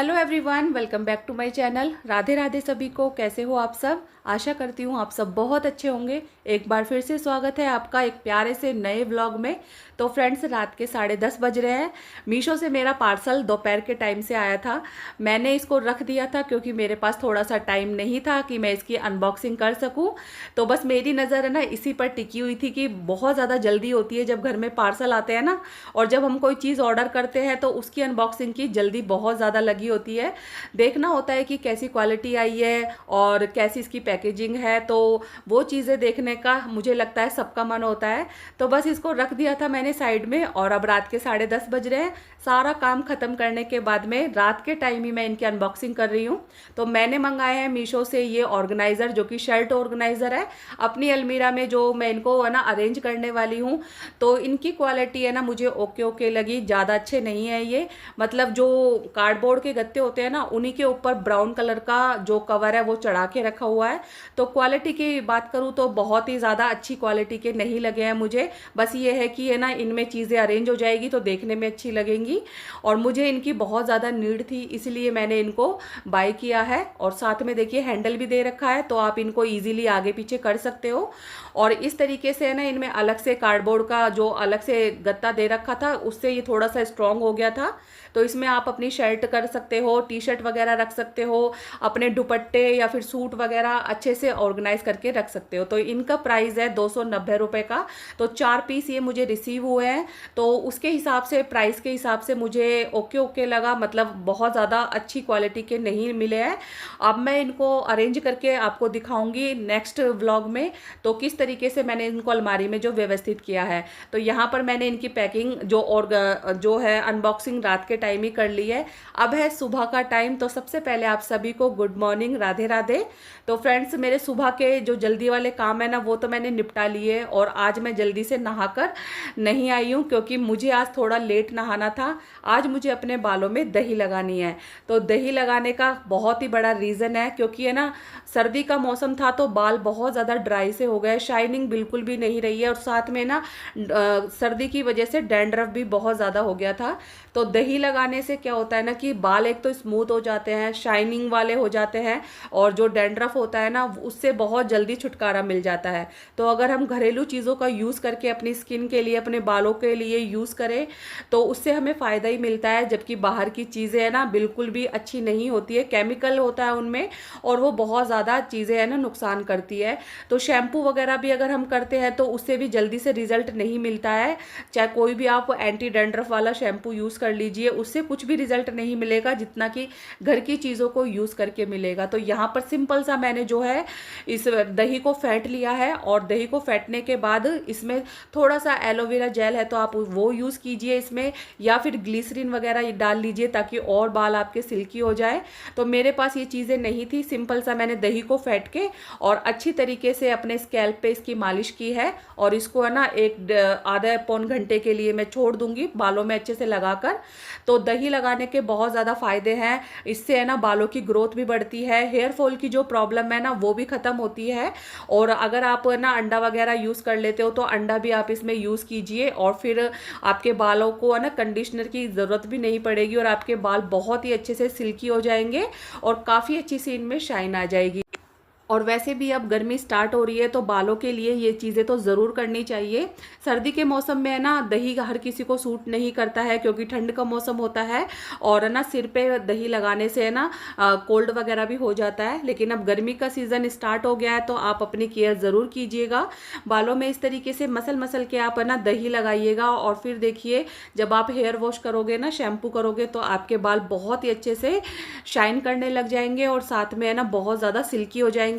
Hello everyone, welcome back to my channel. Radhe Radhe सभी को। कैसे हो आप सब? आशा करती हूँ आप सब बहुत अच्छे होंगे। एक बार फिर से स्वागत है आपका एक प्यारे से नए व्लॉग में। तो फ्रेंड्स, रात के 10:30 बज रहे हैं। मीशो से मेरा पार्सल दोपहर के टाइम से आया था। मैंने इसको रख दिया था क्योंकि मेरे पास थोड़ा सा टाइम नहीं था कि मैं इसकी अनबॉक्सिंग कर सकूं। तो बस मेरी नज़र है ना इसी पर टिकी हुई थी कि बहुत ज़्यादा जल्दी होती है जब घर में पार्सल आते हैं ना, और जब हम कोई चीज़ ऑर्डर करते हैं तो उसकी अनबॉक्सिंग की जल्दी बहुत ज़्यादा लगी होती है। देखना होता है कि कैसी क्वालिटी आई है और कैसी इसकी पैकेजिंग है, तो वो चीज़ें देखने का मुझे लगता है सबका मन होता है। तो बस इसको रख दिया था मैंने साइड में, और अब रात के 10:30 बज रहे हैं। सारा काम ख़त्म करने के बाद में रात के टाइम ही मैं इनकी अनबॉक्सिंग कर रही हूँ। तो मैंने मंगाए हैं मीशो से ये ऑर्गेनाइज़र, जो कि शर्ट ऑर्गेनाइज़र है। अपनी अलमीरा में जो मैं इनको है ना अरेंज करने वाली हूँ, तो इनकी क्वालिटी है ना मुझे ओके ओके लगी। ज़्यादा अच्छे नहीं है ये, मतलब जो कार्डबोर्ड के गत्ते होते हैं ना उन्हीं के ऊपर ब्राउन कलर का जो कवर है वो चढ़ा के रखा हुआ है। तो क्वालिटी की बात करूँ तो बहुत ही ज़्यादा अच्छी क्वालिटी के नहीं लगे हैं मुझे। बस ये है कि है ना इनमें चीज़ें अरेंज हो जाएगी तो देखने में अच्छी लगेंगी, और मुझे इनकी बहुत ज़्यादा नीड थी, इसलिए मैंने इनको बाय किया है। और साथ में देखिए हैंडल भी दे रखा है, तो आप इनको ईजिली आगे पीछे कर सकते हो। और इस तरीके से है ना इनमें अलग से कार्डबोर्ड का जो अलग से गत्ता दे रखा था उससे ये थोड़ा सा स्ट्रॉन्ग हो गया था। तो इसमें आप अपनी शर्ट कर सकते हो, टी शर्ट वगैरह रख सकते हो, अपने दुपट्टे या फिर सूट वगैरह अच्छे से ऑर्गेनाइज करके रख सकते हो। तो इनका प्राइस है 290 रुपये का। तो 4 पीस ये मुझे रिसीव हुए हैं, तो उसके हिसाब से प्राइस के हिसाब से मुझे ओके ओके लगा। मतलब बहुत ज़्यादा अच्छी क्वालिटी के नहीं मिले हैं। अब मैं इनको अरेंज करके आपको दिखाऊंगी नेक्स्ट व्लॉग में, तो किस तरीके से मैंने इनको अलमारी में जो व्यवस्थित किया है। तो यहाँ पर मैंने इनकी पैकिंग जो है अनबॉक्सिंग रात के टाइम ही कर ली है। अब है सुबह का टाइम। तो सबसे पहले आप सभी को गुड मॉर्निंग, राधे राधे। तो फ्रेंड्स, मेरे सुबह के जो जल्दी वाले काम है ना वो तो मैंने निपटा लिए, और आज मैं जल्दी से नहाकर नहीं आई हूँ क्योंकि मुझे आज थोड़ा लेट नहाना था। आज मुझे अपने बालों में दही लगानी है। तो दही लगाने का बहुत ही बड़ा रीज़न है क्योंकि है ना सर्दी का मौसम था तो बाल बहुत ज़्यादा ड्राई से हो गए, शाइनिंग बिल्कुल भी नहीं रही है, और साथ में ना सर्दी की वजह से डैंड्रफ भी बहुत ज़्यादा हो गया था। तो दही लगाने से क्या होता है ना कि बाल एक तो स्मूथ हो जाते हैं, शाइनिंग वाले हो जाते हैं, और जो डैंड्रफ होता है ना उससे बहुत जल्दी छुटकारा मिल जाता है। तो अगर हम घरेलू चीज़ों का यूज़ करके अपनी स्किन के लिए, अपने बालों के लिए यूज़ करें तो उससे हमें फ़ायदा ही मिलता है। जबकि बाहर की चीज़ें है ना बिल्कुल भी अच्छी नहीं होती है, केमिकल होता है उनमें, और वो बहुत ज़्यादा चीज़ें है ना नुकसान करती है। तो शैम्पू वगैरह भी अगर हम करते हैं तो उससे भी जल्दी से रिजल्ट नहीं मिलता है। चाहे कोई भी आप एंटी डैंड्रफ वाला शैम्पू यूज़ कर लीजिए, उससे कुछ भी रिजल्ट नहीं मिलेगा जितना कि घर की चीज़ों को यूज़ करके मिलेगा। तो यहाँ पर सिंपल सा मैंने जो है इस दही को फेंट लिया है, और दही को फेंटने के बाद इसमें थोड़ा सा एलोवेरा जेल है तो आप वो यूज़ कीजिए इसमें, या फिर ग्लिसरीन वगैरह डाल लीजिए ताकि और बाल आपके सिल्की हो जाए। तो मेरे पास ये चीज़ें नहीं थी, सिंपल सा मैंने दही को फेंट के और अच्छी तरीके से अपने स्कैल्प पे इसकी मालिश की है, और इसको है ना एक आधा पौन घंटे के लिए मैं छोड़ दूंगी बालों में अच्छे से लगाकर। तो दही लगाने के बहुत ज़्यादा फायदे हैं। इससे है ना बालों की ग्रोथ भी बढ़ती है, हेयर फॉल की जो प्रॉब्लम है ना वो भी ख़त्म होती है। और अगर आप है ना अंडा वगैरह यूज़ कर लेते हो तो अंडा भी आप इसमें यूज़ कीजिए, और फिर आपके बालों को है ना कंडीशनर की ज़रूरत भी नहीं पड़ेगी, और आपके बाल बहुत ही अच्छे से सिल्की हो जाएंगे और काफ़ी अच्छी सी इनमें शाइन आ जाएगी। और वैसे भी अब गर्मी स्टार्ट हो रही है तो बालों के लिए ये चीज़ें तो ज़रूर करनी चाहिए। सर्दी के मौसम में है ना दही हर किसी को सूट नहीं करता है क्योंकि ठंड का मौसम होता है, और है ना सिर पे दही लगाने से है ना कोल्ड वगैरह भी हो जाता है। लेकिन अब गर्मी का सीज़न स्टार्ट हो गया है तो आप अपनी केयर ज़रूर कीजिएगा। बालों में इस तरीके से मसल मसल के आप है ना दही लगाइएगा, और फिर देखिए जब आप हेयर वॉश करोगे ना, शैम्पू करोगे, तो आपके बाल बहुत ही अच्छे से शाइन करने लग जाएंगे, और साथ में है ना बहुत ज़्यादा सिल्की हो जाएंगे।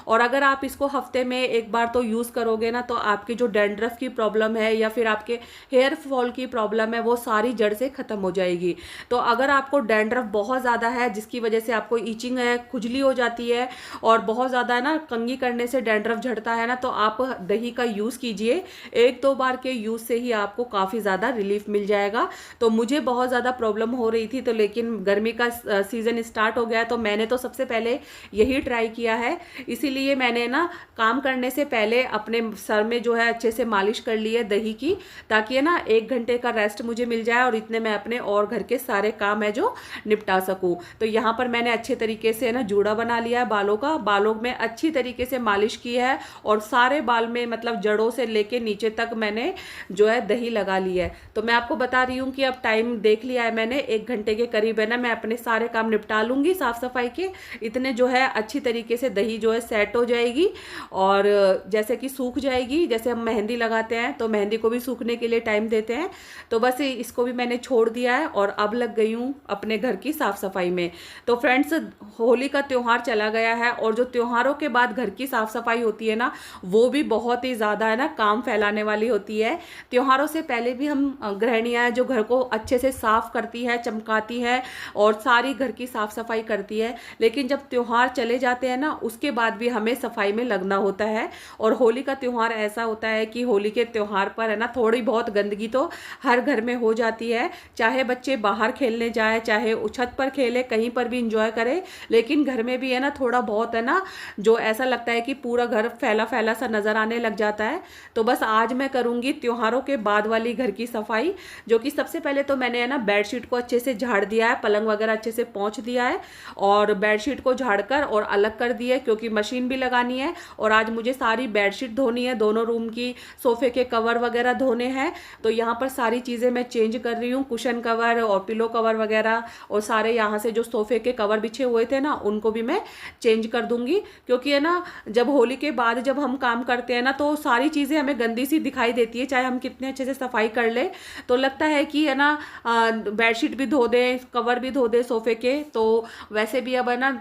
और अगर आप इसको हफ्ते में एक बार तो यूज़ करोगे ना, तो आपकी जो डैंड्रफ की प्रॉब्लम है या फिर आपके हेयर फॉल की प्रॉब्लम है वो सारी जड़ से ख़त्म हो जाएगी। तो अगर आपको डैंड्रफ बहुत ज़्यादा है जिसकी वजह से आपको ईचिंग है, खुजली हो जाती है, और बहुत ज़्यादा है ना कंघी करने से डैंड्रफ झड़ता है ना, तो आप दही का यूज़ कीजिए। 1-2 बार के यूज़ से ही आपको काफ़ी ज़्यादा रिलीफ मिल जाएगा। तो मुझे बहुत ज़्यादा प्रॉब्लम हो रही थी, तो लेकिन गर्मी का सीज़न स्टार्ट हो गया तो मैंने तो सबसे पहले यही ट्राई किया है। इसीलिए मैंने ना काम करने से पहले अपने सर में जो है अच्छे से मालिश कर ली है दही की, ताकि है ना 1 घंटे का रेस्ट मुझे मिल जाए और इतने मैं अपने और घर के सारे काम है जो निपटा सकूं। तो यहाँ पर मैंने अच्छे तरीके से ना जूड़ा बना लिया है बालों का, बालों में अच्छी तरीके से मालिश की है और सारे बाल में मतलब जड़ों से लेके नीचे तक मैंने जो है दही लगा ली है। तो मैं आपको बता रही हूँ कि अब टाइम देख लिया है मैंने, 1 घंटे के करीब है ना मैं अपने सारे काम निपटा लूंगी साफ सफाई के। इतने जो है अच्छी तरीके से दही जो है सेट हो जाएगी और जैसे कि सूख जाएगी, जैसे हम मेहंदी लगाते हैं तो मेहंदी को भी सूखने के लिए टाइम देते हैं, तो बस इसको भी मैंने छोड़ दिया है और अब लग गई हूँ अपने घर की साफ सफाई में। तो फ्रेंड्स, होली का त्यौहार चला गया है और जो त्योहारों के बाद घर की साफ सफाई होती है ना वो भी बहुत ही ज़्यादा है ना काम फैलाने वाली होती है। त्योहारों से पहले भी हम गृहिणियाँ जो घर को अच्छे से साफ करती है, चमकाती है और सारी घर की साफ सफाई करती है, लेकिन जब त्योहार चले जाते हैं ना उसके बाद भी हमें सफाई में लगना होता है। और होली का त्यौहार ऐसा होता है कि होली के त्यौहार पर है ना थोड़ी बहुत गंदगी तो हर घर में हो जाती है, चाहे बच्चे बाहर खेलने जाए, चाहे छत पर खेले, कहीं पर भी इंजॉय करे, लेकिन घर में भी है ना थोड़ा बहुत है ना जो ऐसा लगता है कि पूरा घर फैला फैला सा नजर आने लग जाता है। तो बस आज मैं करूंगी त्योहारों के बाद वाली घर की सफाई, जो कि सबसे पहले तो मैंने है ना बेडशीट को अच्छे से झाड़ दिया है, पलंग वगैरह अच्छे से पोंछ दिया है और बेडशीट को झाड़कर और अलग कर दिया है क्योंकि मशीन भी लगानी है और आज मुझे सारी बेडशीट धोनी है, दोनों रूम की, सोफे के कवर वगैरह धोने हैं। तो यहाँ पर सारी चीज़ें मैं चेंज कर रही हूँ, कुशन कवर और पिलो कवर वगैरह और सारे यहाँ से जो सोफे के कवर बिछे हुए थे ना उनको भी मैं चेंज कर दूंगी, क्योंकि है ना जब होली के बाद जब हम काम करते हैं ना तो सारी चीज़ें हमें गंदी सी दिखाई देती है, चाहे हम कितने अच्छे से सफाई कर ले तो लगता है कि है ना बेडशीट भी धो दे, कवर भी धो दे सोफे के। तो वैसे भी अब है ना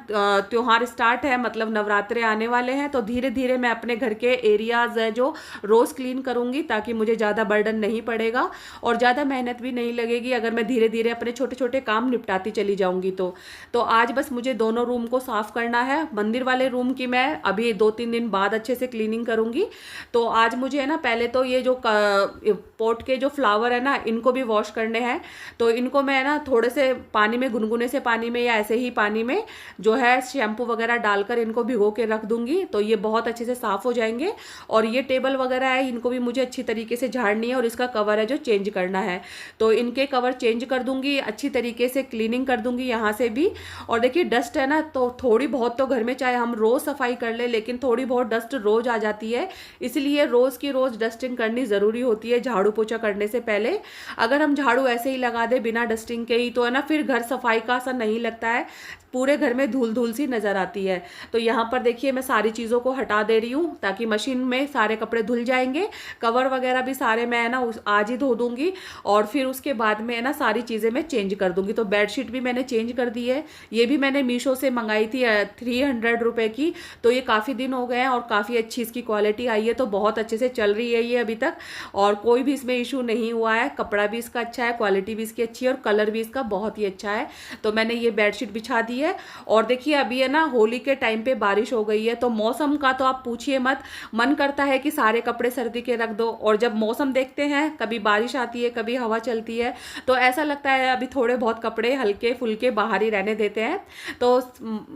त्योहार स्टार्ट है, मतलब नवरात्रे आने वाले हैं, तो धीरे धीरे मैं अपने घर के एरियाज है जो रोज क्लीन करूंगी ताकि मुझे ज़्यादा बर्डन नहीं पड़ेगा और ज़्यादा मेहनत भी नहीं लगेगी अगर मैं धीरे धीरे अपने छोटे छोटे काम निपटाती चली जाऊंगी। तो आज बस मुझे दोनों रूम को साफ करना है। मंदिर वाले रूम की मैं अभी 2-3 दिन बाद अच्छे से क्लीनिंग करूंगी। तो आज मुझे है ना पहले तो ये जो पोट के जो फ्लावर है ना इनको भी वॉश करने हैं, तो इनको मैं ना थोड़े से पानी में, गुनगुने से पानी में या ऐसे ही पानी में जो है शैम्पू वगैरह डालकर इनको भिगो के रख दूंगी, तो ये बहुत अच्छे से साफ हो जाएंगे। और ये टेबल वगैरह है इनको भी मुझे अच्छी तरीके से झाड़नी है और इसका कवर है जो चेंज करना है, तो इनके कवर चेंज कर दूंगी, अच्छी तरीके से क्लीनिंग कर दूंगी यहाँ से भी। और देखिए डस्ट है ना तो थोड़ी बहुत तो घर में चाहे हम रोज सफाई कर ले लेकिन थोड़ी बहुत डस्ट रोज आ जाती है, इसलिए रोज की रोज डस्टिंग करनी जरूरी होती है झाड़ू पोछा करने से पहले। अगर हम झाड़ू ऐसे ही लगा दे बिना डस्टिंग के ही तो है ना फिर घर सफाई का सा नहीं लगता है, पूरे घर में धूल धूल सी नजर आती है। तो यहाँ पर देखिए मैं सारी चीज़ों को हटा दे रही हूँ ताकि मशीन में सारे कपड़े धुल जाएंगे, कवर वगैरह भी सारे मैं है ना आज ही धो दूंगी और फिर उसके बाद में है ना सारी चीज़ें मैं चेंज कर दूंगी। तो बेडशीट भी मैंने चेंज कर दी है, ये भी मैंने मीशो से मंगाई थी 300 रुपये की, तो ये काफ़ी दिन हो गए हैं और काफ़ी अच्छी इसकी क्वालिटी आई है, तो बहुत अच्छे से चल रही है ये अभी तक और कोई भी इसमें इशू नहीं हुआ है। कपड़ा भी इसका अच्छा है, क्वालिटी भी इसकी अच्छी है और कलर भी इसका बहुत ही अच्छा है। तो मैंने ये बेडशीट बिछा दी है। और देखिए अभी है ना होली के टाइम पे बारिश हो गई है, तो मौसम का तो आप पूछिए मत, मन करता है कि सारे कपड़े सर्दी के रख दो, और जब मौसम देखते हैं कभी बारिश आती है कभी हवा चलती है तो ऐसा लगता है अभी थोड़े बहुत कपड़े हल्के फुल्के बाहर ही रहने देते हैं। तो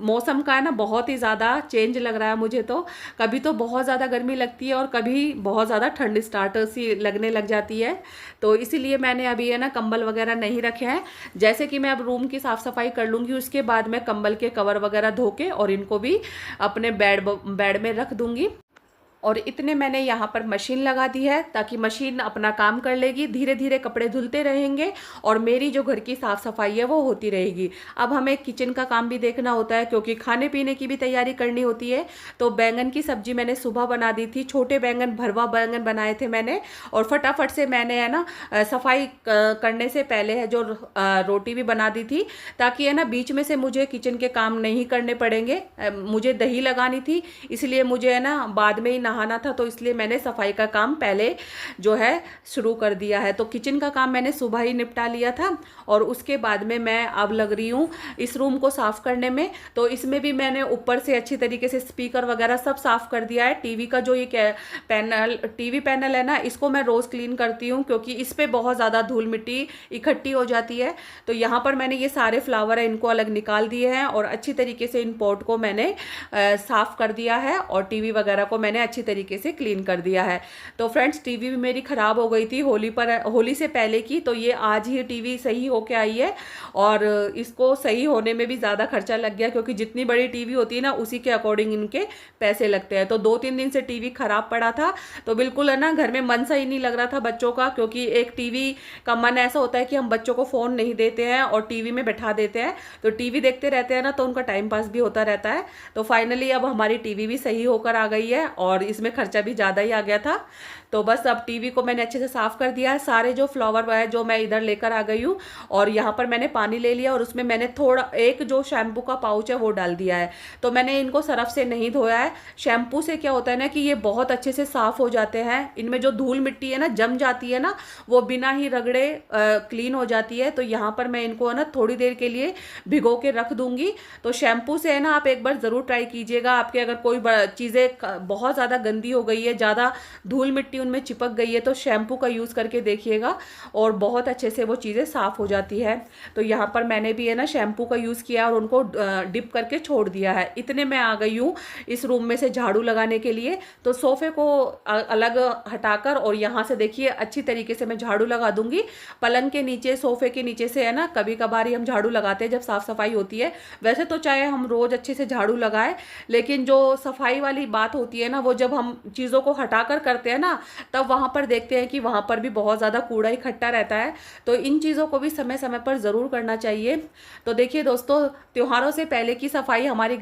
मौसम का है ना बहुत ही ज़्यादा चेंज लग रहा है मुझे, तो कभी तो बहुत ज़्यादा गर्मी लगती है और कभी बहुत ज़्यादा ठंड स्टार्ट सी लगने लग जाती है। तो इसीलिए मैंने अभी है ना कंबल वगैरह नहीं रखे हैं, जैसे कि मैं अब रूम की साफ़ सफाई कर लूँगी उसके बाद मैं कंबल के कवर वगैरह धो के और इनको भी अपने बेड में रख दूंगी। और इतने मैंने यहाँ पर मशीन लगा दी है ताकि मशीन अपना काम कर लेगी, धीरे धीरे कपड़े धुलते रहेंगे और मेरी जो घर की साफ़ सफाई है वो होती रहेगी। अब हमें किचन का काम भी देखना होता है क्योंकि खाने पीने की भी तैयारी करनी होती है। तो बैंगन की सब्जी मैंने सुबह बना दी थी, छोटे बैंगन, भरवा बैंगन बनाए थे मैंने, और फटाफट से मैंने है ना सफाई करने से पहले है जो रोटी भी बना दी थी ताकि है ना बीच में से मुझे किचन के काम नहीं करने पड़ेंगे। मुझे दही लगानी थी इसलिए मुझे है ना बाद में ही नहाना था, तो इसलिए मैंने सफाई का काम पहले जो है शुरू कर दिया है। तो किचन का काम मैंने सुबह ही निपटा लिया था और उसके बाद में मैं अब लग रही हूँ इस रूम को साफ़ करने में। तो इसमें भी मैंने ऊपर से अच्छी तरीके से स्पीकर वगैरह सब साफ़ कर दिया है। टीवी का जो ये टीवी पैनल है ना, इसको मैं रोज़ क्लीन करती हूँ क्योंकि इस पर बहुत ज़्यादा धूल मिट्टी इकट्ठी हो जाती है। तो यहाँ पर मैंने ये सारे फ्लावर है इनको अलग निकाल दिए हैं और अच्छी तरीके से इन पॉट को मैंने साफ़ कर दिया है और टीवी वगैरह को मैंने अच्छी तरीके से क्लीन कर दिया है। तो फ्रेंड्स, टीवी भी मेरी ख़राब हो गई थी होली से पहले की, तो ये आज ही टीवी सही होके आई है और इसको सही होने में भी ज़्यादा खर्चा लग गया क्योंकि जितनी बड़ी टीवी होती है ना उसी के अकॉर्डिंग इनके पैसे लगते हैं। तो 2-3 दिन से टीवी ख़राब पड़ा था, तो बिल्कुल है ना घर में मन सा ही नहीं लग रहा था बच्चों का, क्योंकि एक टीवी का मन ऐसा होता है कि हम बच्चों को फ़ोन नहीं देते हैं और टीवी में बैठा देते हैं, तो टीवी देखते रहते हैं ना, तो उनका टाइम पास भी होता रहता है। तो फाइनली अब हमारी टीवी भी सही होकर आ गई है और इसमें खर्चा भी ज़्यादा ही आ गया था। तो बस अब टीवी को मैंने अच्छे से साफ़ कर दिया है। सारे जो फ्लावर है जो मैं इधर लेकर आ गई हूँ और यहाँ पर मैंने पानी ले लिया और उसमें मैंने थोड़ा एक जो शैम्पू का पाउच है वो डाल दिया है। तो मैंने इनको सरफ से नहीं धोया है। शैम्पू से क्या होता है ना कि ये बहुत अच्छे से साफ़ हो जाते हैं। इनमें जो धूल मिट्टी है ना जम जाती है ना, वो बिना ही रगड़े क्लीन हो जाती है। तो यहाँ पर मैं इनको है ना थोड़ी देर के लिए भिगो के रख दूंगी। तो शैम्पू से है ना आप एक बार ज़रूर ट्राई कीजिएगा। आपके अगर कोई चीज़ें बहुत ज़्यादा गंदी हो गई है, ज़्यादा धूल मिट्टी उनमें चिपक गई है, तो शैम्पू का यूज़ करके देखिएगा और बहुत अच्छे से वो चीज़ें साफ़ हो जाती है। तो यहाँ पर मैंने भी है ना शैम्पू का यूज़ किया और उनको डिप करके छोड़ दिया है। इतने में आ गई हूँ इस रूम में से झाड़ू लगाने के लिए। तो सोफ़े को अलग हटाकर और यहाँ से देखिए अच्छी तरीके से मैं झाड़ू लगा दूंगी। पलंग के नीचे, सोफ़े के नीचे से है ना कभी कभार ही हम झाड़ू लगाते हैं जब साफ़ सफाई होती है। वैसे तो चाहे हम रोज़ अच्छे से झाड़ू लगाएं, लेकिन जो सफाई वाली बात होती है ना, वो जब हम चीज़ों को हटाकर करते हैं ना, तब वहाँ पर देखते हैं कि वहाँ पर भी बहुत ज़्यादा कूड़ा इकट्ठा रहता है। तो इन चीज़ों को भी समय समय पर ज़रूर करना चाहिए। तो देखिए दोस्तों, त्योहारों से पहले की सफाई हमारी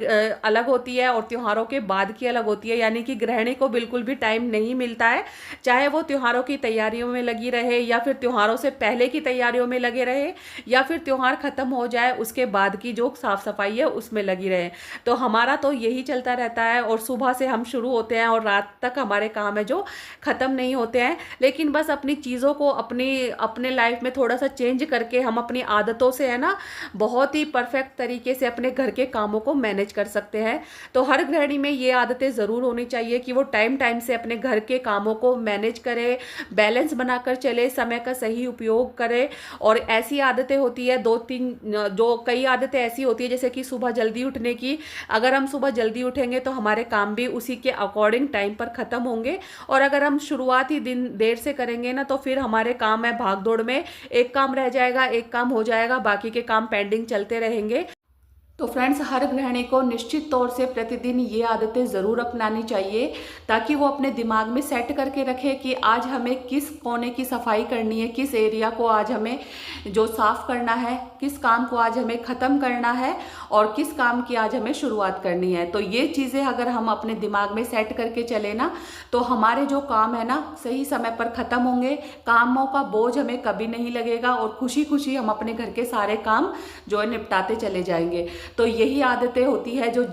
अलग होती है और त्योहारों के बाद की अलग होती है। यानी कि गृहिणी को बिल्कुल भी टाइम नहीं मिलता है, चाहे वो त्योहारों की तैयारियों में लगी रहे या फिर त्योहारों से पहले की तैयारियों में लगे रहे या फिर त्योहार ख़त्म हो जाए उसके बाद की जो साफ़ सफाई है उसमें लगी रहे। तो हमारा तो यही चलता रहता है और सुबह से हम शुरू होते हैं और रात तक हमारे काम है जो ख़त्म नहीं होते हैं। लेकिन बस अपनी चीज़ों को अपने लाइफ में थोड़ा सा चेंज करके हम अपनी आदतों से है ना बहुत ही परफेक्ट तरीके से अपने घर के कामों को मैनेज कर सकते हैं। तो हर गृहिणी में ये आदतें ज़रूर होनी चाहिए कि वो टाइम से अपने घर के कामों को मैनेज करे, बैलेंस बनाकर चले, समय का सही उपयोग करे। और ऐसी आदतें होती है 2-3 जो कई आदतें ऐसी होती है जैसे कि सुबह जल्दी उठने की। अगर हम सुबह जल्दी उठेंगे तो हमारे काम भी उसी के अकॉर्डिंग टाइम पर ख़त्म होंगे, और अगर हम शुरुआत ही दिन देर से करेंगे ना तो फिर हमारे काम है भाग दौड़ में, एक काम रह जाएगा, एक काम हो जाएगा, बाकी के काम पेंडिंग चलते रहेंगे। तो फ्रेंड्स, हर गृहिणी को निश्चित तौर से प्रतिदिन ये आदतें ज़रूर अपनानी चाहिए ताकि वो अपने दिमाग में सेट करके रखे कि आज हमें किस कोने की सफाई करनी है, किस एरिया को आज हमें जो साफ़ करना है, किस काम को आज हमें ख़त्म करना है और किस काम की आज हमें शुरुआत करनी है। तो ये चीज़ें अगर हम अपने दिमाग में सेट करके चले ना, तो हमारे जो काम है ना सही समय पर ख़त्म होंगे, कामों का बोझ हमें कभी नहीं लगेगा और खुशी खुशी हम अपने घर के सारे काम जो है निपटाते चले जाएंगे। तो यही आदतें होती है जो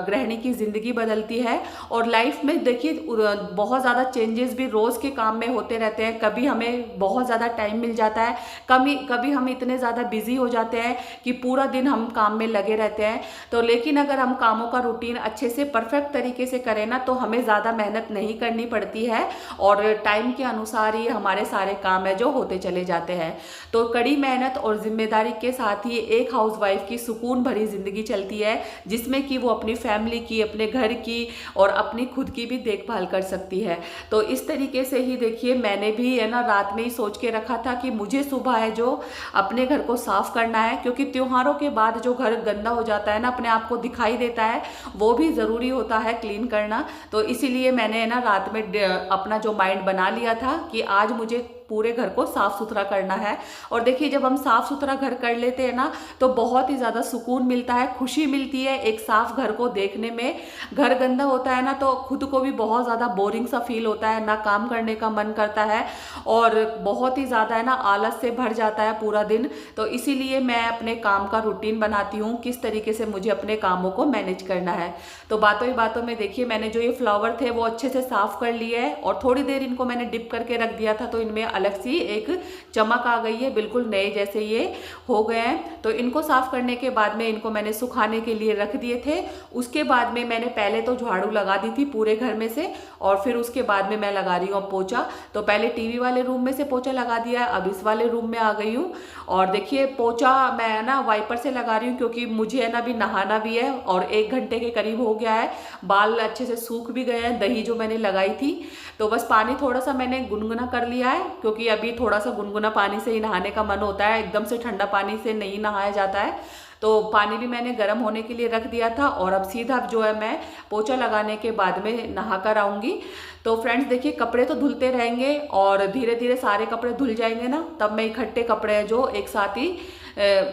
गृहिणी की ज़िंदगी बदलती है। और लाइफ में देखिए बहुत ज़्यादा चेंजेस भी रोज़ के काम में होते रहते हैं। कभी हमें बहुत ज़्यादा टाइम मिल जाता है, कभी हम इतने ज़्यादा बिजी हो जाते हैं कि पूरा दिन हम काम में लगे रहते हैं। तो लेकिन अगर हम कामों का रूटीन अच्छे से परफेक्ट तरीके से करें ना, तो हमें ज़्यादा मेहनत नहीं करनी पड़ती है और टाइम के अनुसार ही हमारे सारे काम है जो होते चले जाते हैं। तो कड़ी मेहनत और जिम्मेदारी के साथ ही एक हाउसवाइफ की सुकून भरी जिंदगी चलती है, जिसमें कि वो अपनी फैमिली की, अपने घर की और अपनी खुद की भी देखभाल कर सकती है। तो इस तरीके से ही देखिए मैंने भी है ना रात में ही सोच के रखा था कि मुझे सुबह है जो अपने घर को साफ करना है, क्योंकि त्योहारों के बाद जो घर गंदा हो जाता है ना, अपने आप को दिखाई देता है, वो भी ज़रूरी होता है क्लीन करना। तो इसीलिए मैंने है ना रात में अपना जो माइंड बना लिया था कि आज मुझे पूरे घर को साफ सुथरा करना है। और देखिए जब हम साफ सुथरा घर कर लेते हैं ना तो बहुत ही ज़्यादा सुकून मिलता है, खुशी मिलती है एक साफ घर को देखने में। घर गंदा होता है ना तो खुद को भी बहुत ज़्यादा बोरिंग सा फील होता है, ना काम करने का मन करता है और बहुत ही ज़्यादा है ना आलस से भर जाता है पूरा दिन। तो इसीलिए मैं अपने काम का रूटीन बनाती हूँ किस तरीके से मुझे अपने कामों को मैनेज करना है। तो बातों ही बातों में देखिए मैंने जो ये फ्लावर थे वो अच्छे से साफ कर लिए है और थोड़ी देर इनको मैंने डिप करके रख दिया था, तो इनमें अलग सी एक चमक आ गई है, बिल्कुल नए जैसे ये हो गए हैं। तो इनको साफ करने के बाद में इनको मैंने सुखाने के लिए रख दिए थे। उसके बाद में मैंने पहले तो झाड़ू लगा दी थी पूरे घर में से और फिर उसके बाद में मैं लगा रही हूँ पोछा। तो पहले टीवी वाले रूम में से पोछा लगा दिया, अब इस वाले रूम में आ गई हूँ। और देखिए पोछा मैं ना वाइपर से लगा रही हूँ क्योंकि मुझे है ना अभी नहाना भी है और 1 घंटे के करीब हो गया है, बाल अच्छे से सूख भी गए हैं, दही जो मैंने लगाई थी। तो बस पानी थोड़ा सा मैंने गुनगुना कर लिया है क्योंकि अभी थोड़ा सा गुनगुना पानी से ही नहाने का मन होता है, एकदम से ठंडा पानी से नहीं नहाया जाता है। तो पानी भी मैंने गर्म होने के लिए रख दिया था और अब सीधा जो है मैं पोछा लगाने के बाद में नहा कर आऊँगी। तो फ्रेंड्स देखिए कपड़े तो धुलते रहेंगे और धीरे धीरे सारे कपड़े धुल जाएंगे ना, तब मैं इकट्ठे कपड़े हैं जो एक साथ ही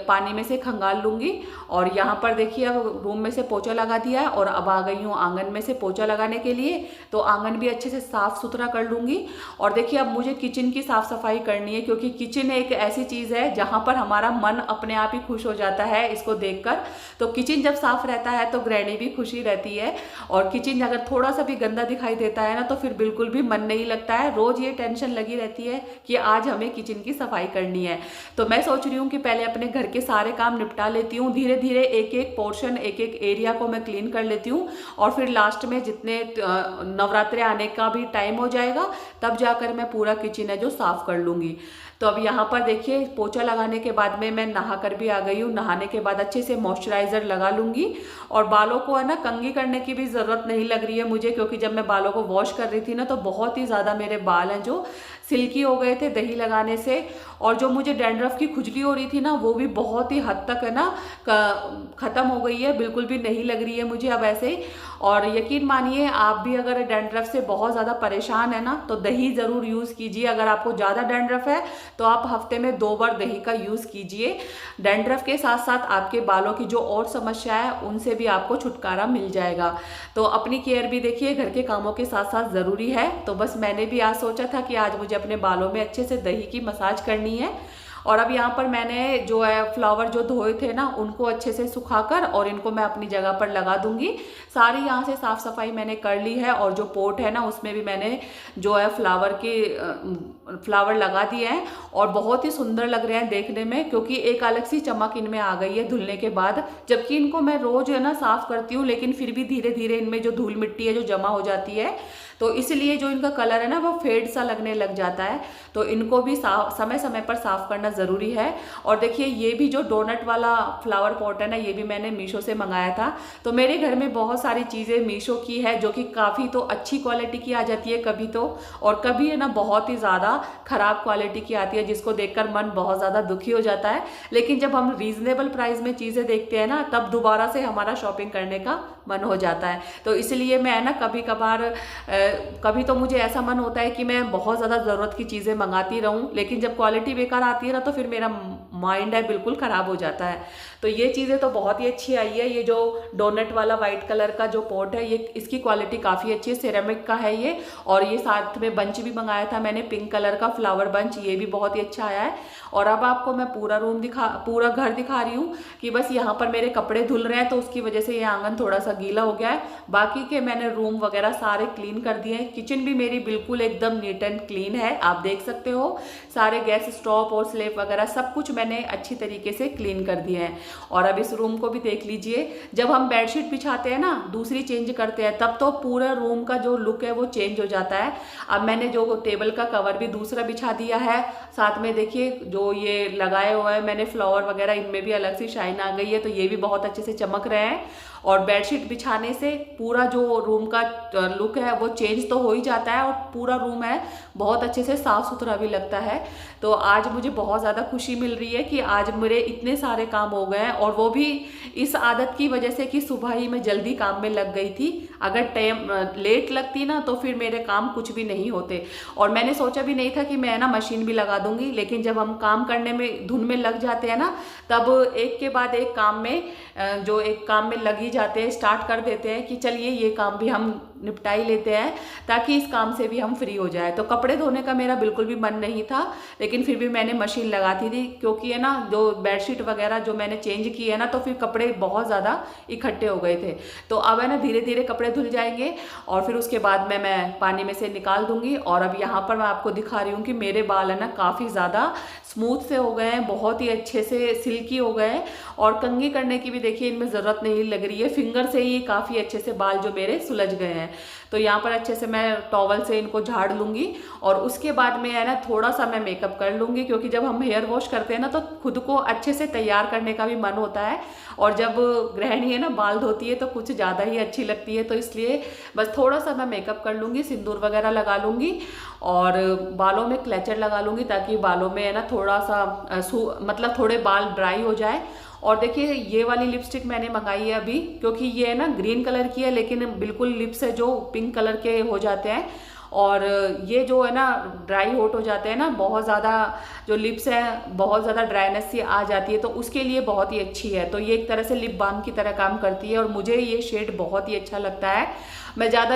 पानी में से खंगाल लूँगी। और यहाँ पर देखिए अब रूम में से पोछा लगा दिया है और अब आ गई हूँ आंगन में से पोछा लगाने के लिए। तो आंगन भी अच्छे से साफ़ सुथरा कर लूँगी। और देखिए अब मुझे किचन की साफ़ सफाई करनी है क्योंकि किचन एक ऐसी चीज़ है जहाँ पर हमारा मन अपने आप ही खुश हो जाता है इसको देखकर। तो किचन जब साफ़ रहता है तो गृहिणी भी खुशी रहती है और किचन अगर थोड़ा सा भी गंदा दिखाई देता है ना तो फिर बिल्कुल भी मन नहीं लगता है। रोज़ ये टेंशन लगी रहती है कि आज हमें किचन की सफाई करनी है। तो मैं सोच रही हूँ कि पहले अपने घर के सारे काम निपटा लेती हूँ, धीरे धीरे एक एक पोर्शन एक एक एरिया को मैं क्लीन कर लेती हूँ और फिर लास्ट में जितने नवरात्रे आने का भी टाइम हो जाएगा तब जाकर मैं पूरा किचन है जो साफ कर लूँगी। तो अब यहाँ पर देखिए पोछा लगाने के बाद में मैं नहा कर भी आ गई हूँ। नहाने के बाद अच्छे से मॉइस्चराइज़र लगा लूँगी और बालों को है ना कंघी करने की भी ज़रूरत नहीं लग रही है मुझे, क्योंकि जब मैं बालों को वॉश कर रही थी ना तो बहुत ही ज़्यादा मेरे बाल हैं जो सिल्की हो गए थे दही लगाने से। और जो मुझे डैंड्रफ की खुजली हो रही थी ना वो भी बहुत ही हद तक है ना ख़त्म हो गई है, बिल्कुल भी नहीं लग रही है मुझे अब ऐसे। और यकीन मानिए आप भी अगर डैंड्रफ से बहुत ज़्यादा परेशान है ना तो दही ज़रूर यूज़ कीजिए। अगर आपको ज़्यादा डैंड्रफ है तो आप हफ्ते में 2 बार दही का यूज़ कीजिए। डैंड्रफ के साथ साथ आपके बालों की जो और समस्या है उनसे भी आपको छुटकारा मिल जाएगा। तो अपनी केयर भी देखिए घर के कामों के साथ साथ ज़रूरी है। तो बस मैंने भी आज सोचा था कि आज मुझे अपने बालों में अच्छे से दही की मसाज करनी है। और अब यहाँ पर मैंने जो है फ्लावर जो धोए थे ना उनको अच्छे से सुखाकर और इनको मैं अपनी जगह पर लगा दूंगी। सारी यहाँ से साफ़ सफाई मैंने कर ली है और जो पोट है ना उसमें भी मैंने जो है फ्लावर लगा दिए हैं और बहुत ही सुंदर लग रहे हैं देखने में, क्योंकि एक अलग सी चमक इनमें आ गई है धुलने के बाद। जबकि इनको मैं रोज़ है ना साफ़ करती हूँ लेकिन फिर भी धीरे धीरे इनमें जो धूल मिट्टी है जो जमा हो जाती है तो इसलिए जो इनका कलर है ना वो फेड सा लगने लग जाता है। तो इनको भी समय समय पर साफ़ करना ज़रूरी है। और देखिए ये भी जो डोनट वाला फ्लावर पॉट है ना ये भी मैंने मीशो से मंगाया था। तो मेरे घर में बहुत सारी चीज़ें मीशो की है जो कि काफ़ी तो अच्छी क्वालिटी की आ जाती है कभी तो, और कभी है ना बहुत ही ज़्यादा ख़राब क्वालिटी की आती है जिसको देखकर मन बहुत ज़्यादा दुखी हो जाता है। लेकिन जब हम रीज़नेबल प्राइस में चीज़ें देखते हैं ना तब दोबारा से हमारा शॉपिंग करने का मन हो जाता है। तो इसलिए मैं ना कभी कभार कभी तो मुझे ऐसा मन होता है कि मैं बहुत ज़्यादा ज़रूरत की चीज़ें मंगाती रहूं, लेकिन जब क्वालिटी बेकार आती है ना तो फिर मेरा माइंड है बिल्कुल ख़राब हो जाता है। तो ये चीज़ें तो बहुत ही अच्छी आई है। ये जो डोनट वाला वाइट कलर का जो पॉट है ये इसकी क्वालिटी काफ़ी अच्छी है, सिरेमिक का है ये। और ये साथ में बंच भी मंगाया था मैंने पिंक कलर का फ्लावर बंच, ये भी बहुत ही अच्छा आया है। और अब आपको मैं पूरा घर दिखा रही हूँ कि बस यहाँ पर मेरे कपड़े धुल रहे हैं तो उसकी वजह से ये आंगन थोड़ा सा गीला हो गया है। बाकी के मैंने रूम वगैरह सारे क्लीन कर दिए हैं। किचन भी मेरी बिल्कुल एकदम नीट एंड क्लीन है, आप देख सकते हो। सारे गैस स्टोव और स्लेब वगैरह सब कुछ मैंने अच्छी तरीके से क्लीन कर दिए हैं। और अब इस रूम को भी देख लीजिए, जब हम बेडशीट बिछाते हैं ना दूसरी चेंज करते हैं तब तो पूरा रूम का जो लुक है वो चेंज हो जाता है। अब मैंने जो टेबल का कवर भी दूसरा बिछा दिया है, साथ में देखिए जो ये लगाए हुए हैं मैंने फ्लावर वगैरह, इनमें भी अलग सी शाइन आ गई है, तो ये भी बहुत अच्छे से चमक रहे हैं। और बेडशीट बिछाने से पूरा जो रूम का लुक है वो चेंज तो हो ही जाता है, और पूरा रूम है बहुत अच्छे से साफ सुथरा भी लगता है। तो आज मुझे बहुत ज़्यादा खुशी मिल रही है कि आज मेरे इतने सारे काम हो गए हैं, और वो भी इस आदत की वजह से कि सुबह ही मैं जल्दी काम में लग गई थी। अगर टाइम लेट लगती ना तो फिर मेरे काम कुछ भी नहीं होते। और मैंने सोचा भी नहीं था कि मैं ना मशीन भी लगा दूंगी, लेकिन जब हम काम करने में धुन में लग जाते हैं ना, तब एक के बाद एक काम में जो एक काम में लग ही जाते हैं, स्टार्ट कर देते हैं कि चलिए ये काम भी हम निपटा ही लेते हैं ताकि इस काम से भी हम फ्री हो जाए। तो कपड़े धोने का मेरा बिल्कुल भी मन नहीं था, लेकिन फिर भी मैंने मशीन लगाती थी, क्योंकि है ना जो बेडशीट वगैरह जो मैंने चेंज की है ना, तो फिर कपड़े बहुत ज़्यादा इकट्ठे हो गए थे। तो अब है ना धीरे धीरे कपड़े धुल जाएंगे, और फिर उसके बाद मैं पानी में से निकाल दूंगी। और अब यहाँ पर मैं आपको दिखा रही हूँ कि मेरे बाल है ना काफ़ी ज़्यादा स्मूथ से हो गए हैं, बहुत ही अच्छे से सिल्की हो गए हैं, और कंघी करने की भी देखिए इनमें ज़रूरत नहीं लग रही है, फिंगर से ही काफ़ी अच्छे से बाल जो मेरे सुलझ गए हैं। तो यहाँ पर अच्छे से मैं टॉवल से इनको झाड़ लूँगी, और उसके बाद में है ना थोड़ा सा मैं मेकअप कर लूँगी, क्योंकि जब हम हेयर वॉश करते हैं ना तो खुद को अच्छे से तैयार करने का भी मन होता है, और जब गृहिणी है ना बाल धोती है तो कुछ ज़्यादा ही अच्छी लगती है। तो इसलिए बस थोड़ा सा मैं मेकअप कर लूँगी, सिंदूर वगैरह लगा लूँगी, और बालों में क्लेचर लगा लूँगी ताकि बालों में है ना थोड़ा सा मतलब थोड़े बाल ड्राई हो जाए। और देखिए ये वाली लिपस्टिक मैंने मंगाई है अभी, क्योंकि ये है ना ग्रीन कलर की है, लेकिन बिल्कुल लिप्स है जो पिंक कलर के हो जाते हैं, और ये जो है ना ड्राई होट हो जाते हैं ना, बहुत ज़्यादा जो लिप्स है बहुत ज़्यादा ड्राइनेस सी आ जाती है, तो उसके लिए बहुत ही अच्छी है। तो ये एक तरह से लिप बाम की तरह काम करती है, और मुझे ये शेड बहुत ही अच्छा लगता है। मैं ज़्यादा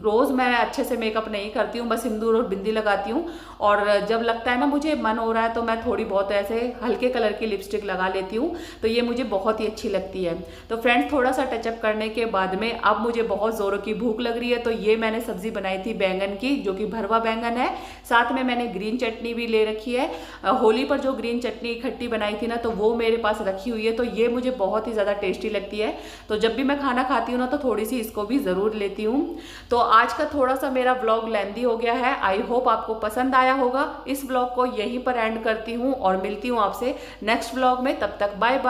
रोज़ मैं अच्छे से मेकअप नहीं करती हूँ, बस सिंदूर और बिंदी लगाती हूँ, और जब लगता है ना मुझे मन हो रहा है तो मैं थोड़ी बहुत ऐसे हल्के कलर की लिपस्टिक लगा लेती हूँ, तो ये मुझे बहुत ही अच्छी लगती है। तो फ्रेंड्स थोड़ा सा टचअप करने के बाद में अब मुझे बहुत ज़ोरों की भूख लग रही है, तो ये मैंने सब्जी बनाई थी बैंगन की, जो कि भरवा बैंगन है, साथ में मैंने ग्रीन चटनी भी ले रखी है। होली पर जो ग्रीन चटनी खट्टी बनाई थी ना, तो वो मेरे पास रखी हुई है, तो ये मुझे बहुत ही ज़्यादा टेस्टी लगती है। तो जब भी मैं खाना खाती हूँ ना तो थोड़ी सी इसको भी ज़रूर लेती हूँ। तो आज का थोड़ा सा मेरा व्लॉग लेंदी हो गया है, आई होप आपको पसंद आया होगा। इस व्लॉग को यहीं पर एंड करती हूँ और मिलती हूँ आपसे नेक्स्ट व्लॉग में, तब तक बाय बाय।